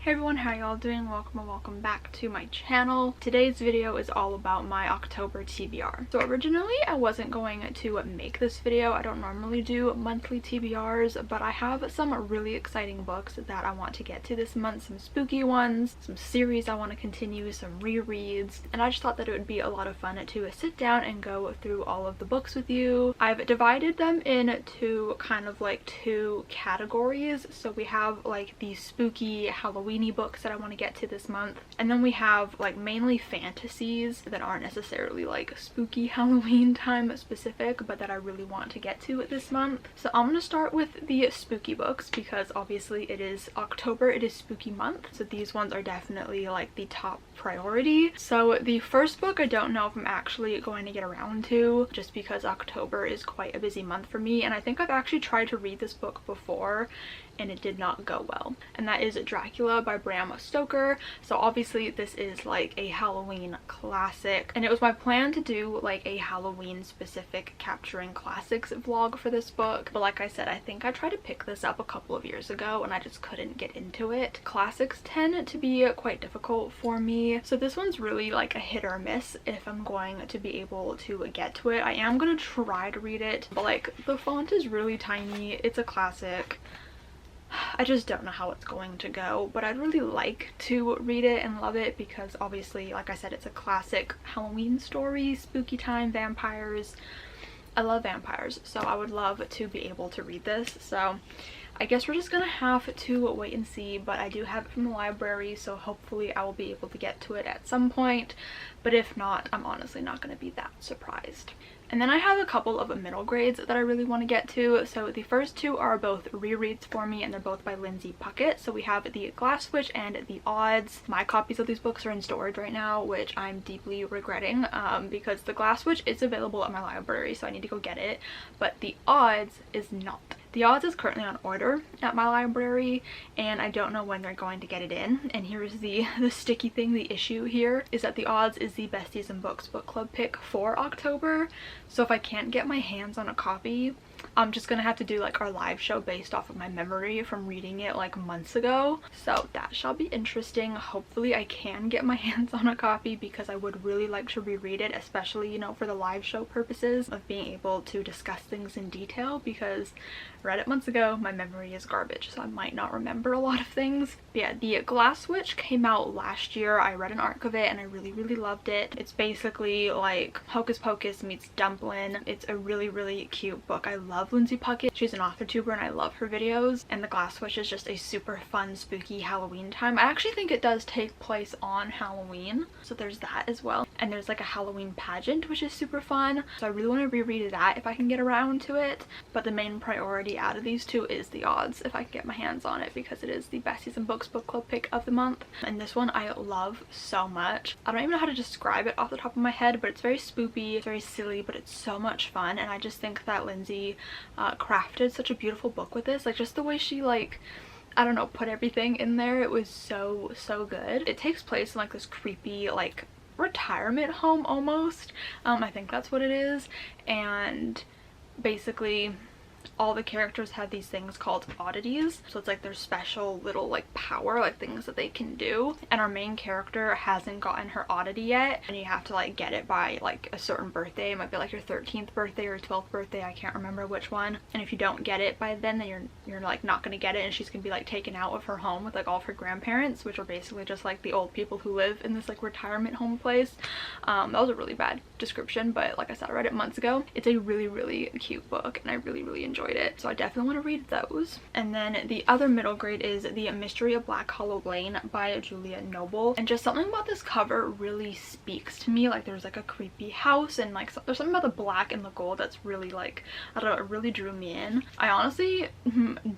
Hey everyone, how y'all doing? Welcome back to my channel. Today's video is all about my October TBR. So originally I wasn't going to make this video. I don't normally do monthly TBRs, but I have some really exciting books that I want to get to this month. Some spooky ones, some series I want to continue, some rereads, and I just thought that it would be a lot of fun to sit down and go through all of the books with you. I've divided them into kind of like two categories. So we have like the spooky Halloween books that I want to get to this month, and then we have like mainly fantasies that aren't necessarily like spooky Halloween time specific, but that I really want to get to this month. So I'm going to start with the spooky books because obviously it is October, it is spooky month, so these ones are definitely like the top priority. So the first book I don't know if I'm actually going to get around to, just because October is quite a busy month for me, and I think I've actually tried to read this book before and it did not go well, and that is Dracula by Bram Stoker. So obviously this is like a Halloween classic, and it was my plan to do like a Halloween specific capturing classics vlog for this book, but like I said, I think I tried to pick this up a couple of years ago and I just couldn't get into it. Classics tend to be quite difficult for me, so this one's really like a hit or miss if I'm going to be able to get to it. I am gonna try to read it, but like the font is really tiny, it's a classic. I just don't know how it's going to go, but I'd really like to read it and love it because obviously, like I said, it's a classic Halloween story, spooky time, vampires. I love vampires, so I would love to be able to read this. So I guess we're just gonna have to wait and see, but I do have it from the library, so hopefully I will be able to get to it at some point, but if not, I'm honestly not gonna be that surprised. And then I have a couple of middle grades that I really want to get to. So the first two are both rereads for me, and they're both by Lindsay Puckett. So we have The Glass Witch and The Odds. My copies of these books are in storage right now, which I'm deeply regretting because The Glass Witch is available at my library, so I need to go get it, but The Odds is not. The Odds is currently on order at my library, and I don't know when they're going to get it in. And here's the sticky thing, the issue here is that The Odds is the Besties in Books book club pick for October. So if I can't get my hands on a copy, I'm just gonna have to do like our live show based off of my memory from reading it like months ago. So that shall be interesting. Hopefully I can get my hands on a copy because I would really like to reread it, especially, you know, for the live show purposes of being able to discuss things in detail, because I read it months ago, my memory is garbage, so I might not remember a lot of things. But yeah, The Glass Witch came out last year. I read an arc of it and I really loved it. It's basically like Hocus Pocus meets Dumplin'. It's a really cute book. I love Lindsay Puckett. She's an author tuber and I love her videos, and The Glass Witch is just a super fun spooky Halloween time. I actually think it does take place on Halloween, so there's that as well, and there's like a Halloween pageant which is super fun, so I really want to reread that if I can get around to it. But the main priority out of these two is The Odds, if I can get my hands on it, because it is the Besties in Books book club pick of the month, and this one I love so much. I don't even know how to describe it off the top of my head, but it's very spoopy, it's very silly, but it's so much fun, and I just think that Lindsay crafted such a beautiful book with this. Like just the way she, like, I don't know, put everything in there, it was so good. It takes place in like this creepy like retirement home almost. I think that's what it is, and basically all the characters have these things called oddities, so it's like their special little like power, like things that they can do, and our main character hasn't gotten her oddity yet, and you have to like get it by like a certain birthday. It might be like your 13th birthday or 12th birthday, I can't remember which one, and if you don't get it by then you're like not gonna get it, and she's gonna be like taken out of her home with like all of her grandparents, which are basically just like the old people who live in this like retirement home place. That was a really bad description, but like I said, I read it months ago. It's a really cute book and I really enjoyed it, so I definitely want to read those. And then the other middle grade is The Mystery of Black Hollow Lane by Julia Noble, and just something about this cover really speaks to me. Like there's like a creepy house, and like there's something about the black and the gold that's really like, I don't know, it really drew me in. I honestly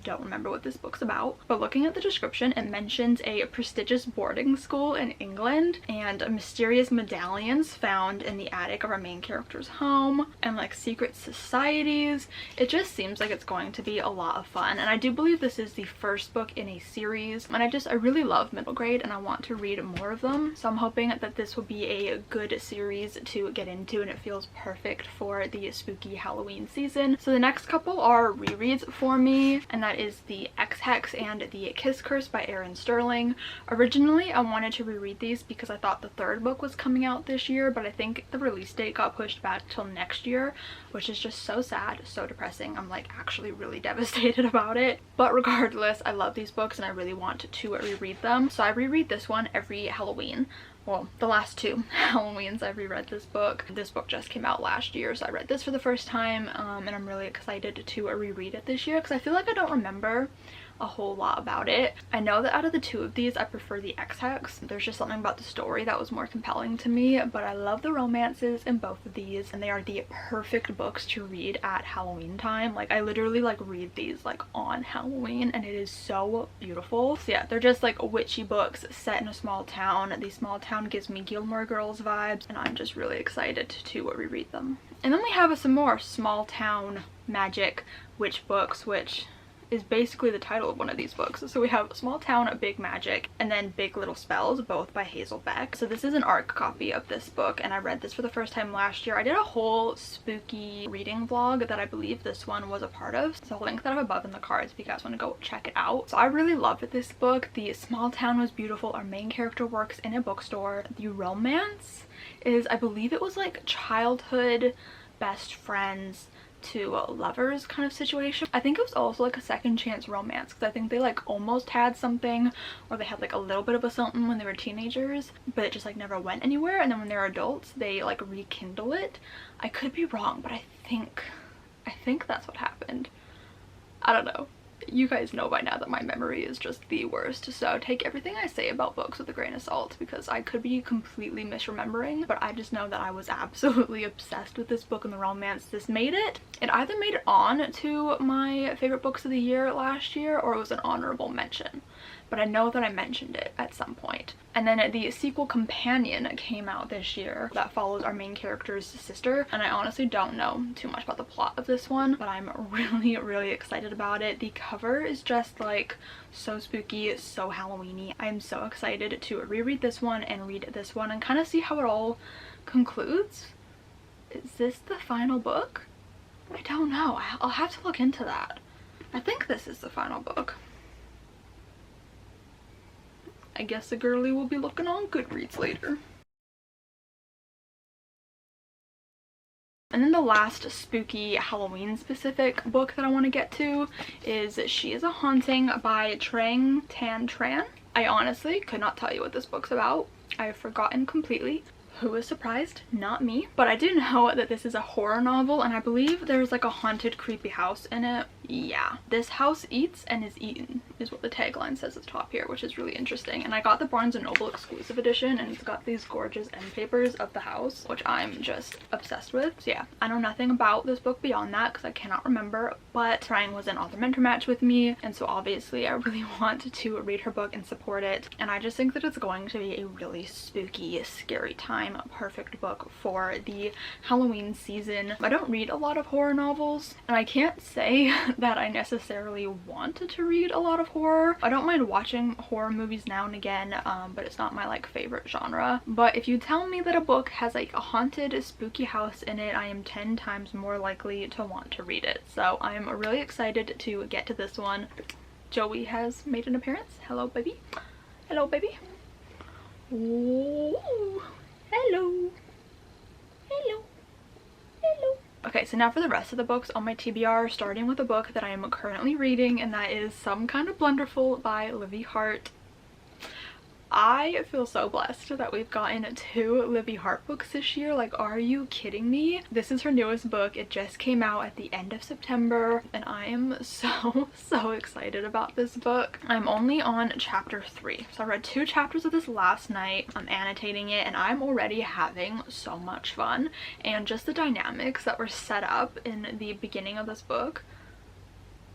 don't remember what this book's about, but looking at the description, it mentions a prestigious boarding school in England and mysterious medallions found in the attic of our main character's home, and like secret societies. It just seems like it's going to be a lot of fun, and I do believe this is the first book in a series, and I really love middle grade and I want to read more of them, so I'm hoping that this will be a good series to get into, and it feels perfect for the spooky Halloween season. So the next couple are rereads for me, and that is The Ex-Hex and The Kiss Curse by Erin Sterling. Originally, I wanted to reread these because I thought the third book was coming out this year, but I think the release date got pushed back till next year, which is just so sad, so depressing. I'm like actually really devastated about it. But regardless, I love these books and I really want to reread them. So I reread this one every Halloween. Well, the last two Halloweens I've reread this book. This book just came out last year, so I read this for the first time, and I'm really excited to reread it this year because I feel like I don't remember a whole lot about it. I know that out of the two of these, I prefer the Ex-Hex. There's just something about the story that was more compelling to me, but I love the romances in both of these, and they are the perfect books to read at Halloween time. Like, I literally like read these like on Halloween, and it is so beautiful. So yeah, they're just like witchy books set in a small town. The small town gives me Gilmore Girls vibes, and I'm just really excited to reread them. And then we have some more small town magic witch books, which is basically the title of one of these books. So we have Small Town, Big Magic, and then Big Little Spells, both by Hazel Beck. So this is an ARC copy of this book, and I read this for the first time last year. I did a whole spooky reading vlog that I believe this one was a part of, so I'll link that up above in the cards if you guys want to go check it out. So I really loved this book. The small town was beautiful. Our main character works in a bookstore. The romance is, I believe it was like childhood best friends to lovers kind of situation. I think it was also like a second chance romance because I think they like almost had something, or they had like a little bit of a something when they were teenagers, but it just like never went anywhere, and then when they're adults they like rekindle it. I could be wrong, but I think that's what happened. I don't know. You guys know by now that my memory is just the worst, so take everything I say about books with a grain of salt because I could be completely misremembering, but I just know that I was absolutely obsessed with this book and the romance. This made it. It either made it on to my favorite books of the year last year, or it was an honorable mention, but I know that I mentioned it at some point. And then the sequel Companion came out this year that follows our main character's sister, and I honestly don't know too much about the plot of this one, but I'm really excited about it. The cover is just like so spooky, so Halloweeny. I'm so excited to reread this one and read this one and kind of see how it all concludes. Is this the final book? I don't know. I'll have to look into that. I think this is the final book. I guess the girly will be looking on Goodreads later. And then the last spooky Halloween specific book that I want to get to is She is a Haunting by Trang Tan Tran. I honestly could not tell you what this book's about. I've forgotten completely. Who is surprised? Not me. But I do know that this is a horror novel, and I believe there's like a haunted, creepy house in it. Yeah. This house eats and is eaten is what the tagline says at the top here, which is really interesting. And I got the Barnes & Noble exclusive edition, and it's got these gorgeous end papers of the house, which I'm just obsessed with. So yeah, I know nothing about this book beyond that because I cannot remember, but Trang was an author mentor match with me, and so obviously I really want to read her book and support it. And I just think that it's going to be a really spooky, scary time. A perfect book for the Halloween season. I don't read a lot of horror novels, and I can't say that I necessarily wanted to read a lot of horror. I don't mind watching horror movies now and again, but it's not my like favorite genre. But if you tell me that a book has like a haunted, spooky house in it, I am 10 times more likely to want to read it. So I'm really excited to get to this one. Joey has made an appearance. Hello, baby. Hello, baby. Ooh. Hello. Hello. Hello. Okay, so now for the rest of the books on my TBR, starting with a book that I am currently reading, and that is Some Kind of Blunderful by Livy Hart. I feel so blessed that we've gotten 2 Livy Hart books this year. Like, are you kidding me? This is her newest book. It just came out at the end of September, and I am so excited about this book. I'm only on chapter 3. So I read 2 chapters of this last night. I'm annotating it, and I'm already having so much fun. And just the dynamics that were set up in the beginning of this book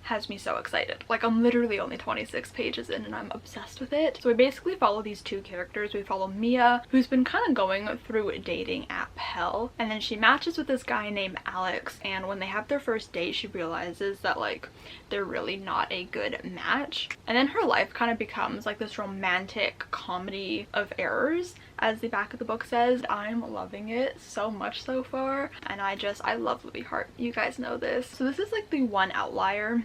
has me so excited. Like, I'm literally only 26 pages in and I'm obsessed with it. So we basically follow these 2 characters. We follow Mia, who's been kind of going through a dating app hell, and then she matches with this guy named Alex, and when they have their first date she realizes that like they're really not a good match, and then her life kind of becomes like this romantic comedy of errors, as the back of the book says. I'm loving it so much so far, and I love Livy Hart. You guys know this. So this is like the one outlier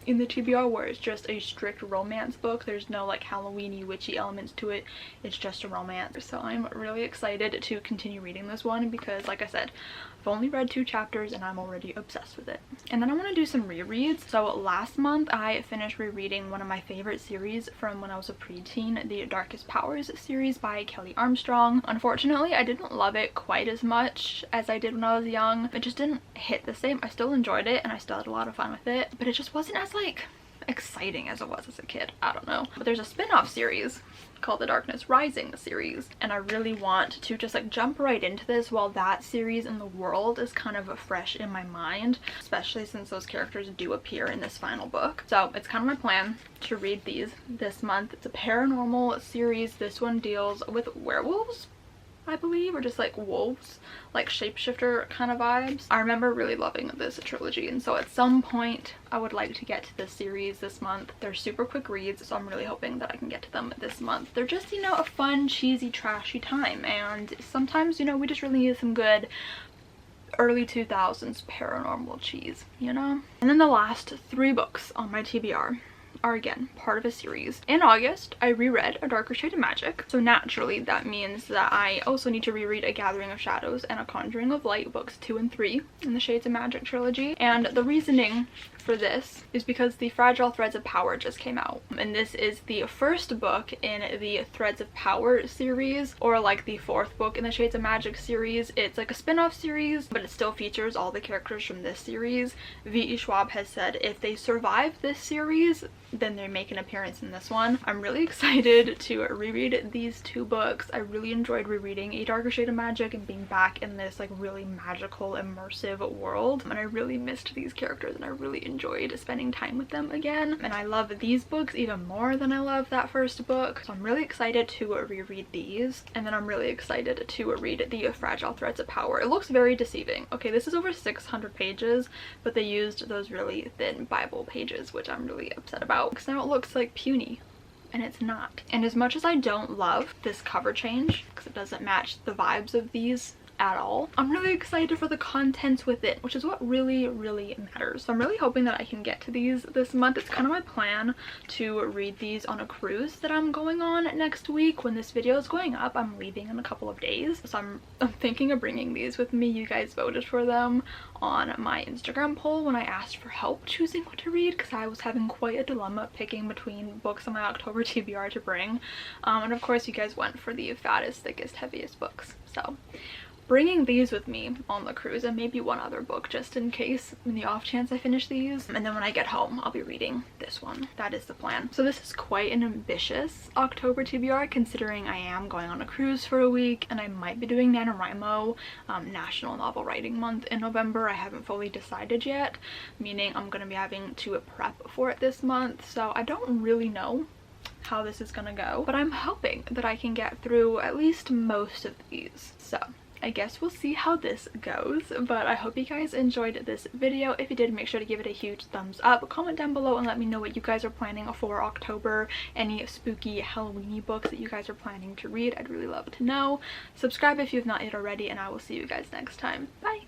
in the TBR, where it's just a strict romance book. There's no like Halloween-y witchy elements to it. It's just a romance. So I'm really excited to continue reading this one because, like I said, I've only read 2 chapters and I'm already obsessed with it. And then I want to do some rereads. So last month I finished rereading one of my favorite series from when I was a preteen, the Darkest Powers series by Kelly Armstrong. Unfortunately, I didn't love it quite as much as I did when I was young. It just didn't hit the same. I still enjoyed it and I still had a lot of fun with it, but it just wasn't as like exciting as it was as a kid. I don't know. But there's a spin-off series called the Darkness Rising series, and I really want to just like jump right into this while that series in the world is kind of fresh in my mind, especially since those characters do appear in this final book. So it's kind of my plan to read these this month. It's a paranormal series. This one deals with werewolves, I believe, or just like wolves, like shapeshifter kind of vibes. I remember really loving this trilogy, and so at some point I would like to get to this series this month. They're super quick reads, so I'm really hoping that I can get to them this month. They're just, you know, a fun, cheesy, trashy time, and sometimes, you know, we just really need some good early 2000s paranormal cheese, you know? And then the last 3 books on my TBR are again part of a series. In August, I reread A Darker Shade of Magic, so naturally that means that I also need to reread A Gathering of Shadows and A Conjuring of Light, books 2 and 3 in the Shades of Magic trilogy. And the reasoning for this is because the Fragile Threads of Power just came out, and this is the first book in the Threads of Power series, or like the 4th book in the Shades of Magic series. It's like a spin-off series, but it still features all the characters from this series. V.E. Schwab has said if they survive this series, then they make an appearance in this one. I'm really excited to reread these 2 books. I really enjoyed rereading A Darker Shade of Magic and being back in this like really magical, immersive world, and I really missed these characters and I really enjoyed spending time with them again. And I love these books even more than I love that first book, so I'm really excited to reread these. And then I'm really excited to read the Fragile Threads of Power. It looks very deceiving. Okay, this is over 600 pages, but they used those really thin Bible pages, which I'm really upset about because now it looks like puny, and it's not. And as much as I don't love this cover change because it doesn't match the vibes of these at all, I'm really excited for the contents within, which is what really matters. So I'm really hoping that I can get to these this month. It's kind of my plan to read these on a cruise that I'm going on next week. When this video is going up, I'm leaving in a couple of days, so I'm thinking of bringing these with me. You guys voted for them on my Instagram poll when I asked for help choosing what to read, because I was having quite a dilemma picking between books on my October TBR to bring, and of course you guys went for the fattest, thickest, heaviest books. So bringing these with me on the cruise, and maybe one other book just in case, in the off chance I finish these. And then when I get home, I'll be reading this one. That is the plan. So this is quite an ambitious October TBR, considering I am going on a cruise for a week, and I might be doing NaNoWriMo, National Novel Writing Month, in November. I haven't fully decided yet, meaning I'm going to be having to prep for it this month. So I don't really know how this is gonna go, but I'm hoping that I can get through at least most of these. So I guess we'll see how this goes, but I hope you guys enjoyed this video. If you did, make sure to give it a huge thumbs up. Comment down below and let me know what you guys are planning for October. Any spooky Halloween-y books that you guys are planning to read. I'd really love to know. Subscribe if you have not yet already, and I will see you guys next time. Bye!